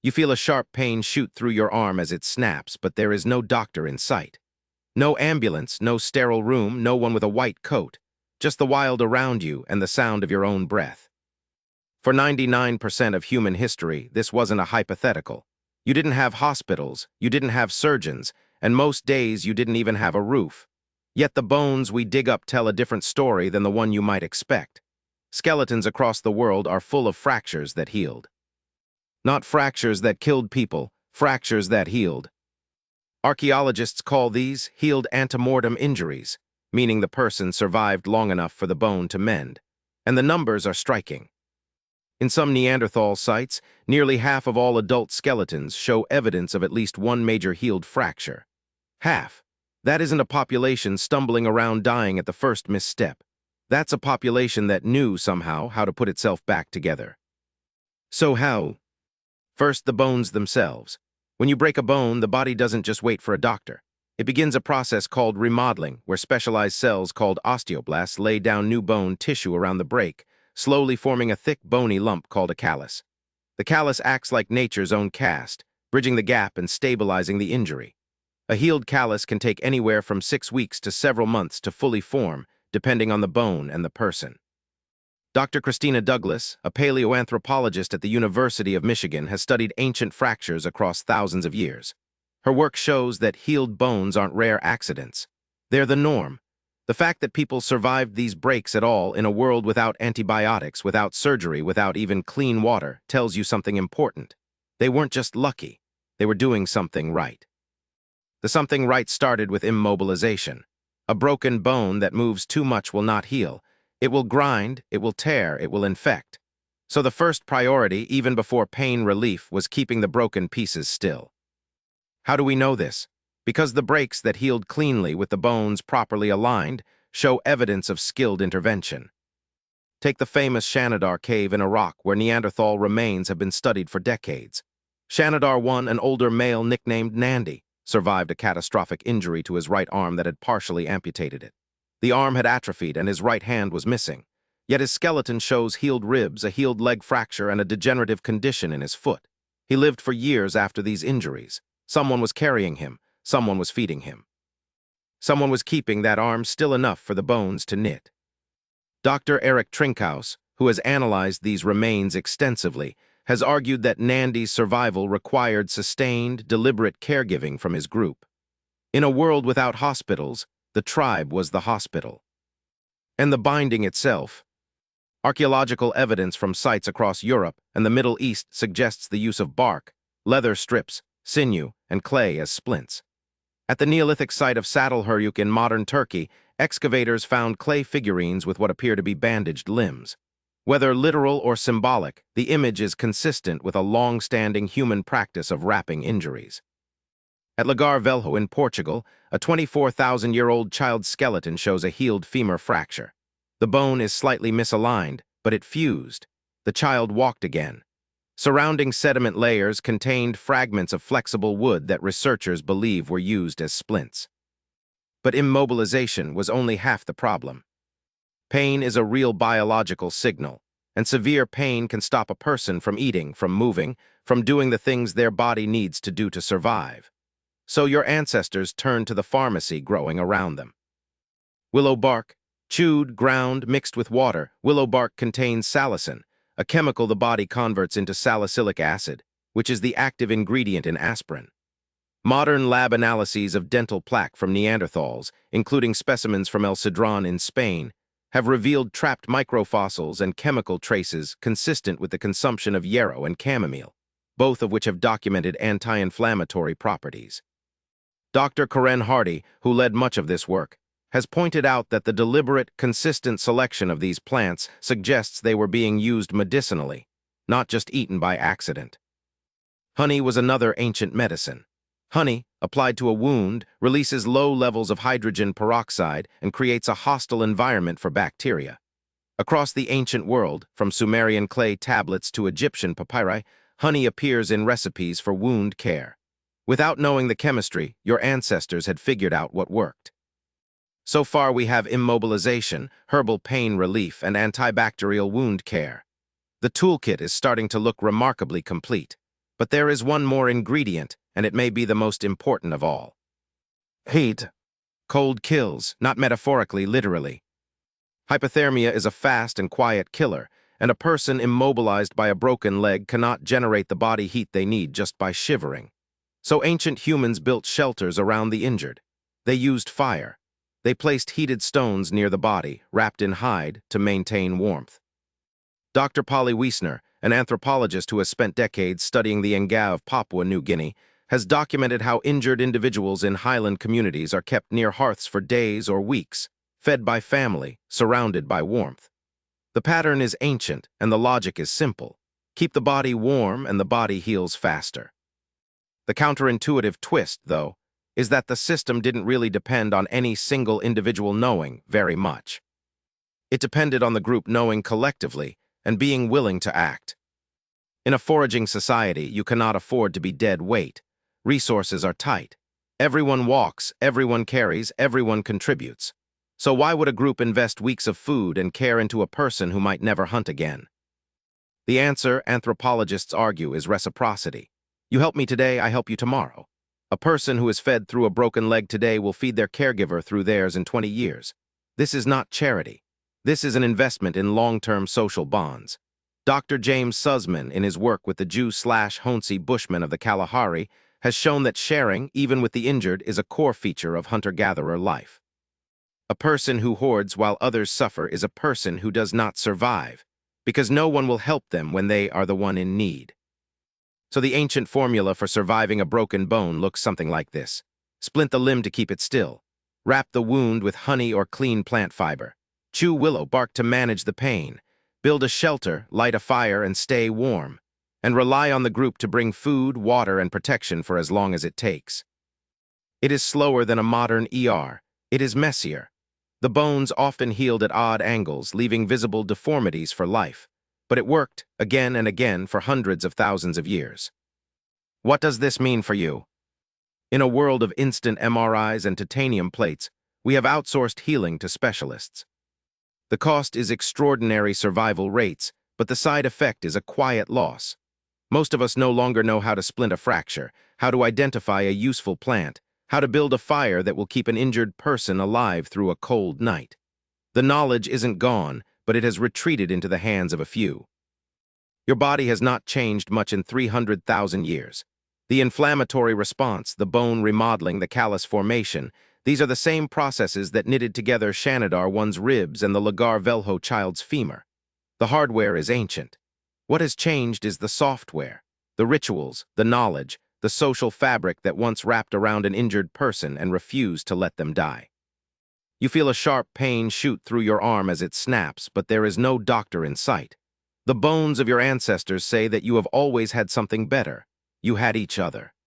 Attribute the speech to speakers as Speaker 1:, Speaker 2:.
Speaker 1: You feel a sharp pain shoot through your arm as it snaps, but there is no doctor in sight. No ambulance, no sterile room, no one with a white coat. Just the wild around you and the sound of your own breath. For 99% of human history, this wasn't a hypothetical. You didn't have hospitals, you didn't have surgeons, and most days you didn't even have a roof. Yet the bones we dig up tell a different story than the one you might expect. Skeletons across the world are full of fractures that healed. Not fractures that killed people, fractures that healed. Archaeologists call these healed antemortem injuries, meaning the person survived long enough for the bone to mend. And the numbers are striking. In some Neanderthal sites, nearly half of all adult skeletons show evidence of at least one major healed fracture. Half. That isn't a population stumbling around dying at the first misstep. That's a population that knew somehow how to put itself back together. So how? First, the bones themselves. When you break a bone, the body doesn't just wait for a doctor. It begins a process called remodeling, where specialized cells called osteoblasts lay down new bone tissue around the break, slowly forming a thick, bony lump called a callus. The callus acts like nature's own cast, bridging the gap and stabilizing the injury. A healed callus can take anywhere from 6 weeks to several months to fully form, depending on the bone and the person. Dr. Christina Douglas, a paleoanthropologist at the University of Michigan, has studied ancient fractures across thousands of years. Her work shows that healed bones aren't rare accidents. They're the norm. The fact that people survived these breaks at all in a world without antibiotics, without surgery, without even clean water, tells you something important. They weren't just lucky. They were doing something right. The something right started with immobilization. A broken bone that moves too much will not heal. It will grind, it will tear, it will infect. So the first priority, even before pain relief, was keeping the broken pieces still. How do we know this? Because the breaks that healed cleanly with the bones properly aligned show evidence of skilled intervention. Take the famous Shanidar cave in Iraq, where Neanderthal remains have been studied for decades. Shanidar I, an older male nicknamed Nandi, survived a catastrophic injury to his right arm that had partially amputated it. The arm had atrophied and his right hand was missing. Yet his skeleton shows healed ribs, a healed leg fracture, and a degenerative condition in his foot. He lived for years after these injuries. Someone was carrying him. Someone was feeding him. Someone was keeping that arm still enough for the bones to knit. Dr. Eric Trinkhaus, who has analyzed these remains extensively, has argued that Nandi's survival required sustained, deliberate caregiving from his group. In a world without hospitals, the tribe was the hospital. And the binding itself. Archaeological evidence from sites across Europe and the Middle East suggests the use of bark, leather strips, sinew, and clay as splints. At the Neolithic site of Saddlehuruk in modern Turkey, excavators found clay figurines with what appear to be bandaged limbs. Whether literal or symbolic, the image is consistent with a long-standing human practice of wrapping injuries. At Lagar Velho in Portugal, a 24,000-year-old child's skeleton shows a healed femur fracture. The bone is slightly misaligned, but it fused. The child walked again. Surrounding sediment layers contained fragments of flexible wood that researchers believe were used as splints. But immobilization was only half the problem. Pain is a real biological signal, and severe pain can stop a person from eating, from moving, from doing the things their body needs to do to survive. So your ancestors turned to the pharmacy growing around them. Willow bark, chewed, ground, mixed with water. Willow bark contains salicin, a chemical the body converts into salicylic acid, which is the active ingredient in aspirin. Modern lab analyses of dental plaque from Neanderthals, including specimens from El Cedron in Spain, have revealed trapped microfossils and chemical traces consistent with the consumption of yarrow and chamomile, both of which have documented anti-inflammatory properties. Dr. Karen Hardy, who led much of this work, has pointed out that the deliberate, consistent selection of these plants suggests they were being used medicinally, not just eaten by accident. Honey was another ancient medicine. Honey, applied to a wound, releases low levels of hydrogen peroxide and creates a hostile environment for bacteria. Across the ancient world, from Sumerian clay tablets to Egyptian papyri, honey appears in recipes for wound care. Without knowing the chemistry, your ancestors had figured out what worked. So far we have immobilization, herbal pain relief, and antibacterial wound care. The toolkit is starting to look remarkably complete. But there is one more ingredient, and it may be the most important of all. Heat. Cold kills, not metaphorically, literally. Hypothermia is a fast and quiet killer, and a person immobilized by a broken leg cannot generate the body heat they need just by shivering. So ancient humans built shelters around the injured. They used fire. They placed heated stones near the body, wrapped in hide, to maintain warmth. Dr. Polly Wiesner, an anthropologist who has spent decades studying the Nga of Papua New Guinea, has documented how injured individuals in highland communities are kept near hearths for days or weeks, fed by family, surrounded by warmth. The pattern is ancient, and the logic is simple. Keep the body warm, and the body heals faster. The counterintuitive twist, though, is that the system didn't really depend on any single individual knowing very much. It depended on the group knowing collectively and being willing to act. In a foraging society, you cannot afford to be dead weight. Resources are tight. Everyone walks, everyone carries, everyone contributes. So why would a group invest weeks of food and care into a person who might never hunt again? The answer, anthropologists argue, is reciprocity. You help me today, I help you tomorrow. A person who is fed through a broken leg today will feed their caregiver through theirs in 20 years. This is not charity. This is an investment in long-term social bonds. Dr. James Sussman, in his work with the Jew/Honsi Bushmen of the Kalahari, has shown that sharing, even with the injured, is a core feature of hunter-gatherer life. A person who hoards while others suffer is a person who does not survive, because no one will help them when they are the one in need. So the ancient formula for surviving a broken bone looks something like this. Splint the limb to keep it still. Wrap the wound with honey or clean plant fiber. Chew willow bark to manage the pain. Build a shelter, light a fire, and stay warm. And rely on the group to bring food, water, and protection for as long as it takes. It is slower than a modern ER. It is messier. The bones often healed at odd angles, leaving visible deformities for life. But it worked, again and again, for hundreds of thousands of years. What does this mean for you? In a world of instant MRIs and titanium plates, we have outsourced healing to specialists. The cost is extraordinary survival rates, but the side effect is a quiet loss. Most of us no longer know how to splint a fracture, how to identify a useful plant, how to build a fire that will keep an injured person alive through a cold night. The knowledge isn't gone, but it has retreated into the hands of a few. Your body has not changed much in 300,000 years. The inflammatory response, the bone remodeling, the callus formation, these are the same processes that knitted together Shanidar one's ribs and the Lagar Velho child's femur. The hardware is ancient. What has changed is the software, the rituals, the knowledge, the social fabric that once wrapped around an injured person and refused to let them die. You feel a sharp pain shoot through your arm as it snaps, but there is no doctor in sight. The bones of your ancestors say that you have always had something better. You had each other.